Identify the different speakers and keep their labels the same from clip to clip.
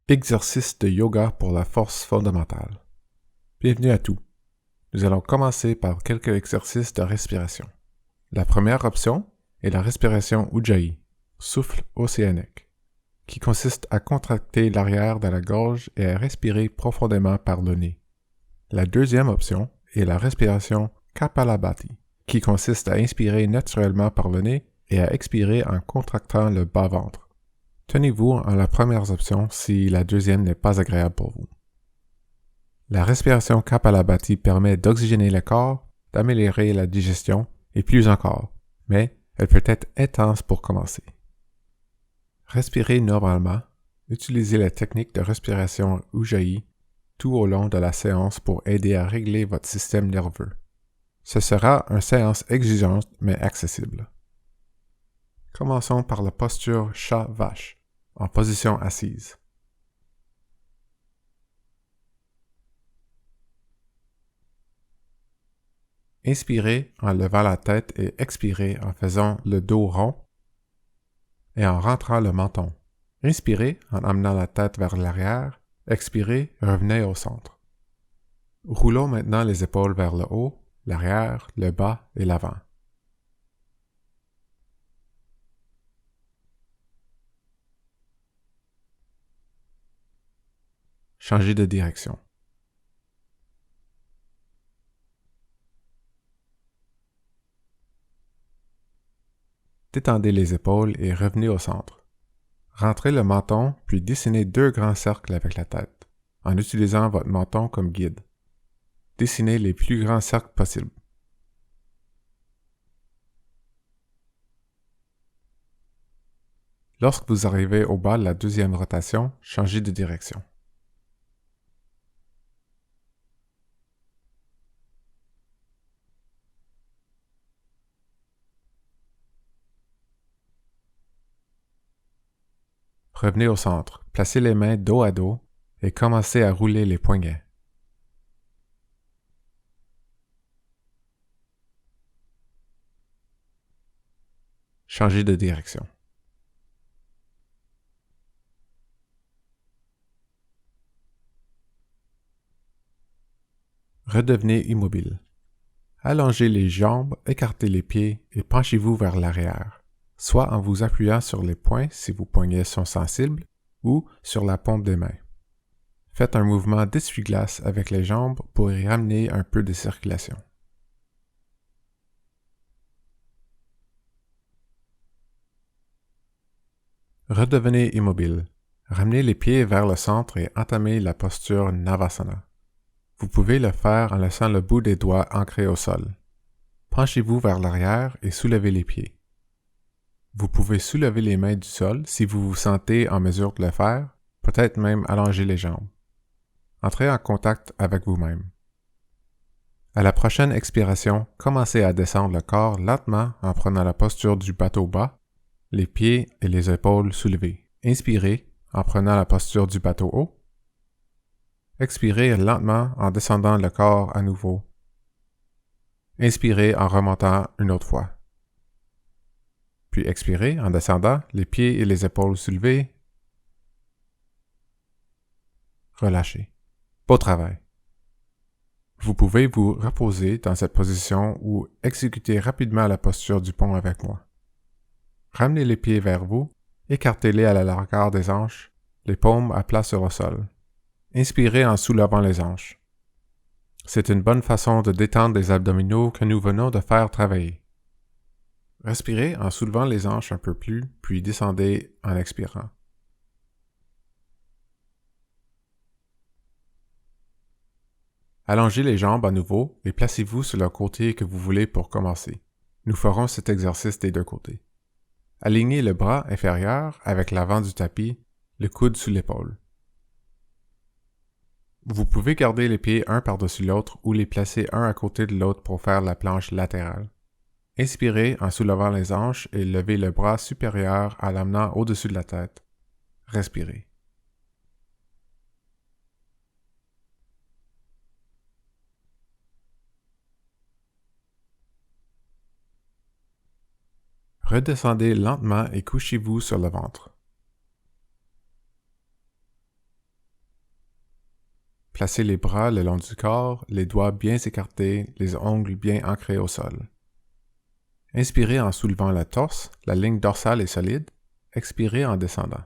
Speaker 1: Exercice de yoga pour la force fondamentale. Bienvenue à tous. Nous allons commencer par quelques exercices de respiration. La première option est la respiration Ujjayi, souffle océanique, qui consiste à contracter l'arrière de la gorge et à respirer profondément par le nez. La deuxième option est la respiration Kapalabhati, qui consiste à inspirer naturellement par le nez et à expirer en contractant le bas-ventre. Tenez-vous en la première option si la deuxième n'est pas agréable pour vous. La respiration Kapalabhati permet d'oxygéner le corps, d'améliorer la digestion et plus encore, mais elle peut être intense pour commencer. Respirez normalement, utilisez la technique de respiration Ujjayi tout au long de la séance pour aider à régler votre système nerveux. Ce sera une séance exigeante mais accessible. Commençons par la posture chat-vache, en position assise. Inspirez en levant la tête et expirez en faisant le dos rond et en rentrant le menton. Inspirez en amenant la tête vers l'arrière, expirez, revenez au centre. Roulons maintenant les épaules vers le haut, l'arrière, le bas et l'avant. Changez de direction. Détendez les épaules et revenez au centre. Rentrez le menton, puis dessinez 2 grands cercles avec la tête, en utilisant votre menton comme guide. Dessinez les plus grands cercles possibles. Lorsque vous arrivez au bas de la deuxième rotation, changez de direction. Revenez au centre, placez les mains dos à dos et commencez à rouler les poignets. Changez de direction. Redevenez immobile. Allongez les jambes, écartez les pieds et penchez-vous vers l'arrière, soit en vous appuyant sur les poings si vos poignets sont sensibles ou sur la paume des mains. Faites un mouvement d'essuie-glace avec les jambes pour y ramener un peu de circulation. Redevenez immobile. Ramenez les pieds vers le centre et entamez la posture Navasana. Vous pouvez le faire en laissant le bout des doigts ancré au sol. Penchez-vous vers l'arrière et soulevez les pieds. Vous pouvez soulever les mains du sol si vous vous sentez en mesure de le faire, peut-être même allonger les jambes. Entrez en contact avec vous-même. À la prochaine expiration, commencez à descendre le corps lentement en prenant la posture du bateau bas, les pieds et les épaules soulevés. Inspirez en prenant la posture du bateau haut. Expirez lentement en descendant le corps à nouveau. Inspirez en remontant une autre fois. Puis expirez en descendant, les pieds et les épaules soulevés. Relâchez. Beau travail. Vous pouvez vous reposer dans cette position ou exécuter rapidement la posture du pont avec moi. Ramenez les pieds vers vous, écartez-les à la largeur des hanches, les paumes à plat sur le sol. Inspirez en soulevant les hanches. C'est une bonne façon de détendre les abdominaux que nous venons de faire travailler. Respirez en soulevant les hanches un peu plus, puis descendez en expirant. Allongez les jambes à nouveau et placez-vous sur le côté que vous voulez pour commencer. Nous ferons cet exercice des 2 côtés. Alignez le bras inférieur avec l'avant du tapis, le coude sous l'épaule. Vous pouvez garder les pieds un par-dessus l'autre ou les placer un à côté de l'autre pour faire la planche latérale. Inspirez en soulevant les hanches et levez le bras supérieur en l'amenant au-dessus de la tête. Respirez. Redescendez lentement et couchez-vous sur le ventre. placez les bras le long du corps, les doigts bien écartés, les ongles bien ancrés au sol. Inspirez en soulevant le torse, la ligne dorsale est solide. Expirez en descendant.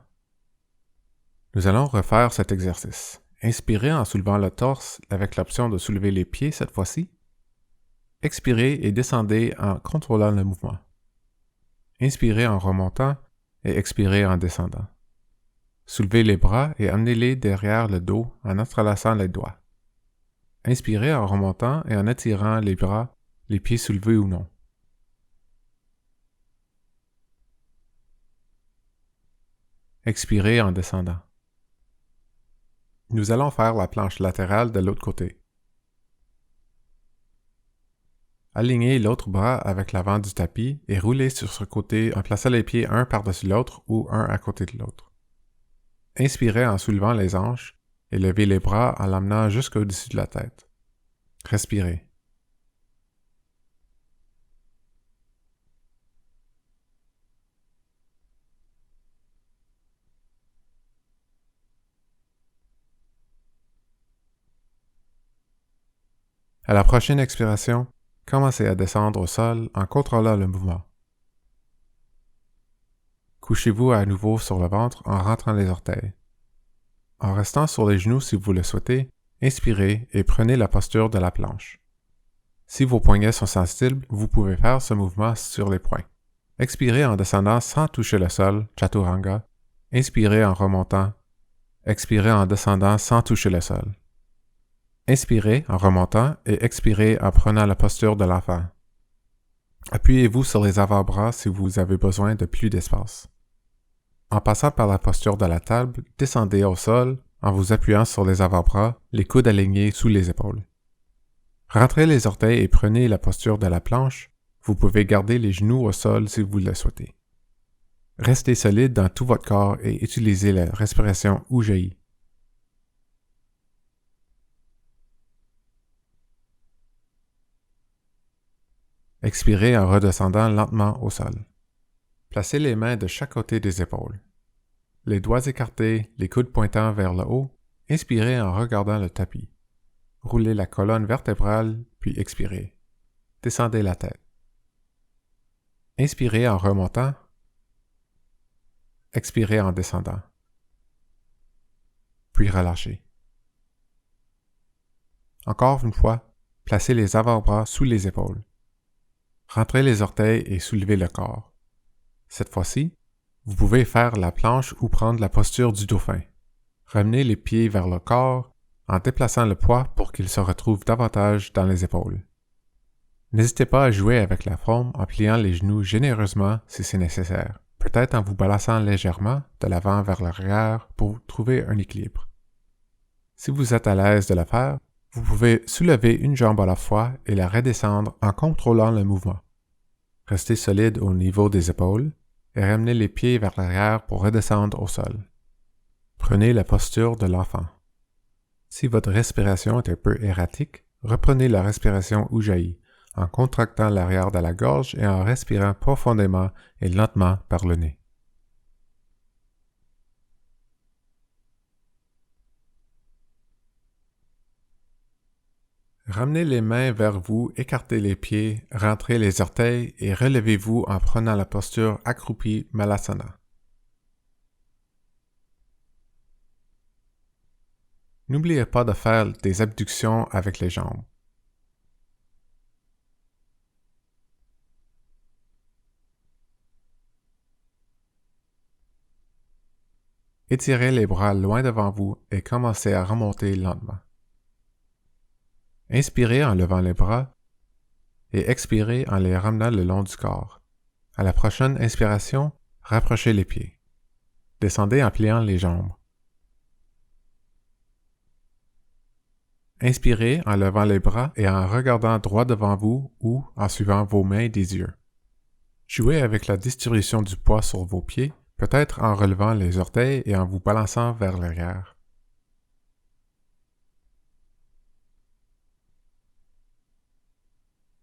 Speaker 1: Nous allons refaire cet exercice. Inspirez en soulevant le torse avec l'option de soulever les pieds cette fois-ci. Expirez et descendez en contrôlant le mouvement. Inspirez en remontant et expirez en descendant. Soulevez les bras et amenez-les derrière le dos en entrelaçant les doigts. Inspirez en remontant et en étirant les bras, les pieds soulevés ou non. Expirez en descendant. Nous allons faire la planche latérale de l'autre côté. Alignez l'autre bras avec l'avant du tapis et roulez sur ce côté en plaçant les pieds un par-dessus l'autre ou un à côté de l'autre. Inspirez en soulevant les hanches et levez les bras en l'amenant jusqu'au-dessus de la tête. Respirez. À la prochaine expiration, commencez à descendre au sol en contrôlant le mouvement. Couchez-vous à nouveau sur le ventre en rentrant les orteils. En restant sur les genoux si vous le souhaitez, inspirez et prenez la posture de la planche. Si vos poignets sont sensibles, vous pouvez faire ce mouvement sur les poings. Expirez en descendant sans toucher le sol, Chaturanga. Inspirez en remontant. Expirez en descendant sans toucher le sol. Inspirez en remontant et expirez en prenant la posture de l'enfant. Appuyez-vous sur les avant-bras si vous avez besoin de plus d'espace. En passant par la posture de la table, descendez au sol en vous appuyant sur les avant-bras, les coudes alignés sous les épaules. Rentrez les orteils et prenez la posture de la planche. Vous pouvez garder les genoux au sol si vous le souhaitez. Restez solide dans tout votre corps et utilisez la respiration Ujjayi. Expirez en redescendant lentement au sol. Placez les mains de chaque côté des épaules. Les doigts écartés, les coudes pointant vers le haut. Inspirez en regardant le tapis. Roulez la colonne vertébrale, puis expirez. Descendez la tête. Inspirez en remontant. Expirez en descendant. Puis relâchez. Encore une fois, placez les avant-bras sous les épaules. Rentrez les orteils et soulevez le corps. Cette fois-ci, vous pouvez faire la planche ou prendre la posture du dauphin. Ramenez les pieds vers le corps en déplaçant le poids pour qu'il se retrouve davantage dans les épaules. N'hésitez pas à jouer avec la forme en pliant les genoux généreusement si c'est nécessaire, peut-être en vous balançant légèrement de l'avant vers l'arrière pour trouver un équilibre. Si vous êtes à l'aise de le faire, vous pouvez soulever une jambe à la fois et la redescendre en contrôlant le mouvement. Restez solide au niveau des épaules et ramenez les pieds vers l'arrière pour redescendre au sol. Prenez la posture de l'enfant. Si votre respiration est un peu erratique, reprenez la respiration Ujjayi en contractant l'arrière de la gorge et en respirant profondément et lentement par le nez. Ramenez les mains vers vous, écartez les pieds, rentrez les orteils et relevez-vous en prenant la posture accroupie Malasana. N'oubliez pas de faire des abductions avec les jambes. Étirez les bras loin devant vous et commencez à remonter lentement. Inspirez en levant les bras et expirez en les ramenant le long du corps. À la prochaine inspiration, rapprochez les pieds. Descendez en pliant les jambes. Inspirez en levant les bras et en regardant droit devant vous ou en suivant vos mains des yeux. Jouez avec la distribution du poids sur vos pieds, peut-être en relevant les orteils et en vous balançant vers l'arrière.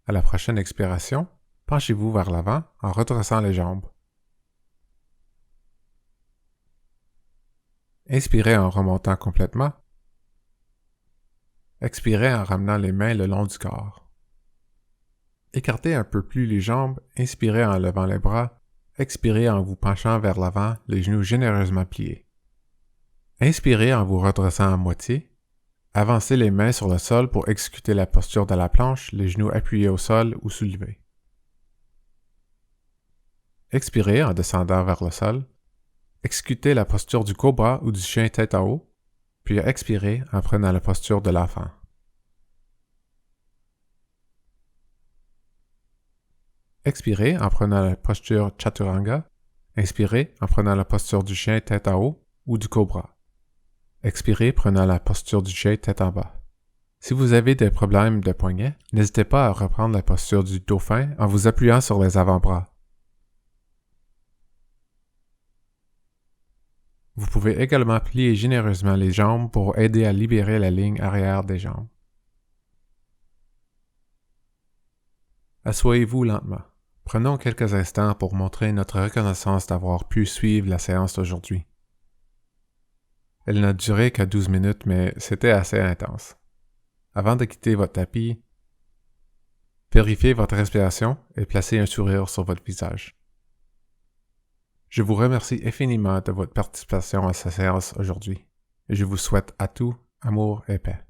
Speaker 1: À la prochaine expiration, penchez-vous vers l'avant en redressant les jambes. Inspirez en remontant complètement. Expirez en ramenant les mains le long du corps. Écartez un peu plus les jambes, inspirez en levant les bras, expirez en vous penchant vers l'avant, les genoux généreusement pliés. Inspirez en vous redressant à moitié. Avancez les mains sur le sol pour exécuter la posture de la planche, les genoux appuyés au sol ou soulevés. Expirez en descendant vers le sol. Exécutez la posture du cobra ou du chien tête en haut, puis expirez en prenant la posture de l'enfant. Expirez en prenant la posture Chaturanga. Inspirez en prenant la posture du chien tête en haut ou du cobra. Expirez prenant la posture du chien tête en bas. Si vous avez des problèmes de poignet, n'hésitez pas à reprendre la posture du dauphin en vous appuyant sur les avant-bras. Vous pouvez également plier généreusement les jambes pour aider à libérer la ligne arrière des jambes. Asseyez-vous lentement. Prenons quelques instants pour montrer notre reconnaissance d'avoir pu suivre la séance d'aujourd'hui. Elle n'a duré que 12 minutes, mais c'était assez intense. Avant de quitter votre tapis, vérifiez votre respiration et placez un sourire sur votre visage. Je vous remercie infiniment de votre participation à cette séance aujourd'hui et je vous souhaite à tout amour et paix.